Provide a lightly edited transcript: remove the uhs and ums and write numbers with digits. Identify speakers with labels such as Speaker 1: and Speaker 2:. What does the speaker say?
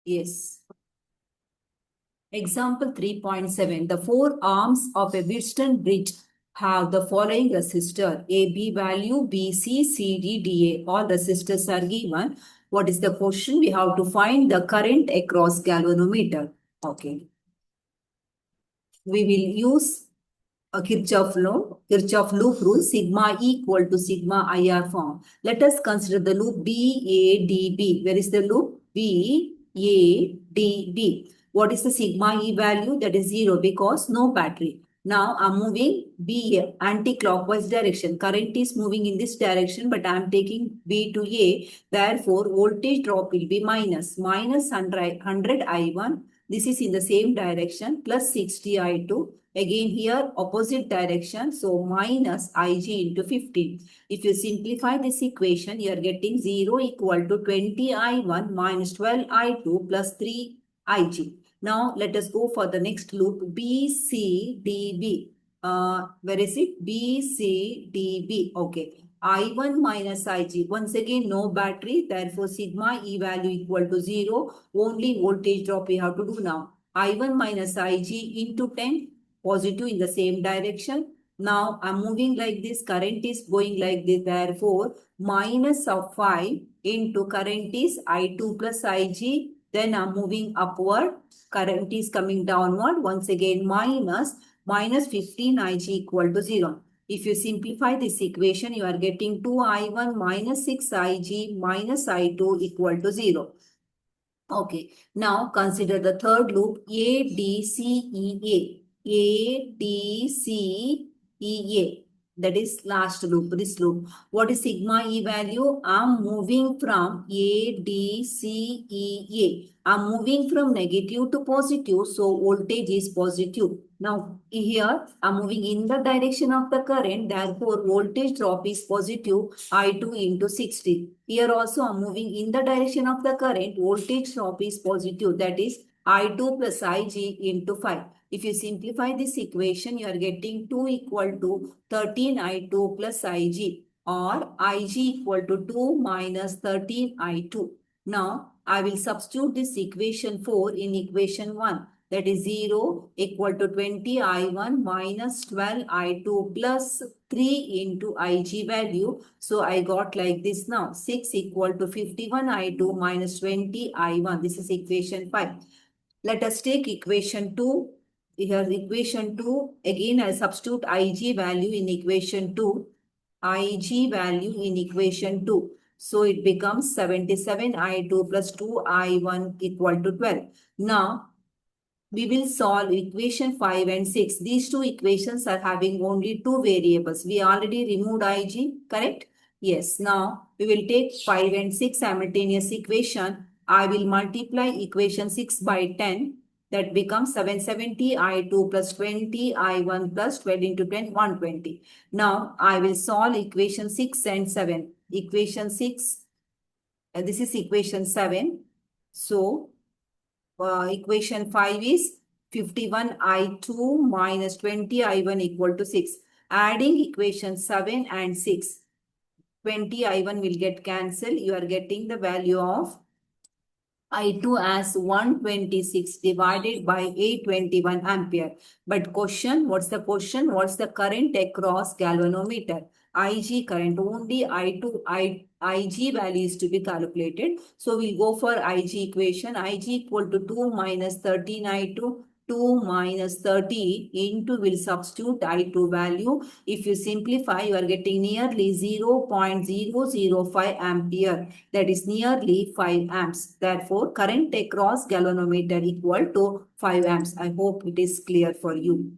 Speaker 1: Yes. Example 3.7. The four arms of a Wheatstone bridge have the following resistor. A, B value, B, C, C, D, D, A. All resistors are given. What is the question? We have to find the current across galvanometer. Okay. We will use a Kirchhoff loop rule, sigma equal to sigma IR form. Let us consider the loop BADB. Where is the loop? BADB. What is the sigma E value? That is 0 because no battery. Now I'm moving B anti-clockwise direction. Current is moving in this direction, but I'm taking B to A. Therefore, voltage drop will be minus 100 I1. This is in the same direction, plus 60 I2. Again here opposite direction, so minus Ig into 15. If you simplify this equation, you are getting 0 equal to 20 I1 minus 12 I2 plus 3 Ig. Now let us go for the next loop, BCDB. Where is it? BCDB. Okay. I1 minus Ig. Once again, no battery. Therefore, sigma E value equal to 0. Only voltage drop we have to do now. I1 minus Ig into 10. Positive in the same direction. Now I'm moving like this. Current is going like this. Therefore, minus of 5 into current is I2 plus Ig. Then I'm moving upward. Current is coming downward. Once again, minus 15 Ig equal to 0. If you simplify this equation, you are getting 2I1 minus 6Ig minus I2 equal to 0. Okay. Now consider the third loop, ADCEA. ADCEA. That is last loop, this loop. What is sigma E value? I'm moving from ADCEA. I'm moving from negative to positive, so voltage is positive. Now here I'm moving in the direction of the current, therefore voltage drop is positive I2 into 60. Here also I'm moving in the direction of the current, voltage drop is positive, that is I2 plus Ig into 5. If you simplify this equation, you are getting 2 equal to 13 I2 plus Ig, or Ig equal to 2 minus 13 I2. Now, I will substitute this equation 4 in equation 1. That is 0 equal to 20 I1 minus 12 I2 plus 3 into Ig value. So, I got like this now. 6 equal to 51 I2 minus 20 I1. This is equation 5. Let us take equation 2. Here equation 2, again I substitute Ig value in equation 2. Ig value in equation 2. So it becomes 77 I2 plus 2 I1 equal to 12. Now we will solve equation 5 and 6. These two equations are having only two variables. We already removed Ig, correct? Yes. Now we will take 5 and 6 simultaneous equation. I will multiply equation 6 by 10. That becomes 770 I2 plus 20 I1 plus 12 into 10, 120. Now I will solve equation 6 and 7. Equation 6, this is equation 7. So equation 5 is 51 I2 minus 20 I1 equal to 6. Adding equation 7 and 6, 20 I1 will get cancelled. You are getting the value of I2 as 126 divided by 821 ampere. But question, what's the question? What's the current across galvanometer? Ig current, only Ig value is to be calculated. So we'll go for Ig equation. Ig equal to 2 minus 13 I2. 2 minus 30 into, will substitute I2 value. If you simplify, you are getting nearly 0.005 ampere. That is nearly 5 amps. Therefore, current across galvanometer equal to 5 amps. I hope it is clear for you.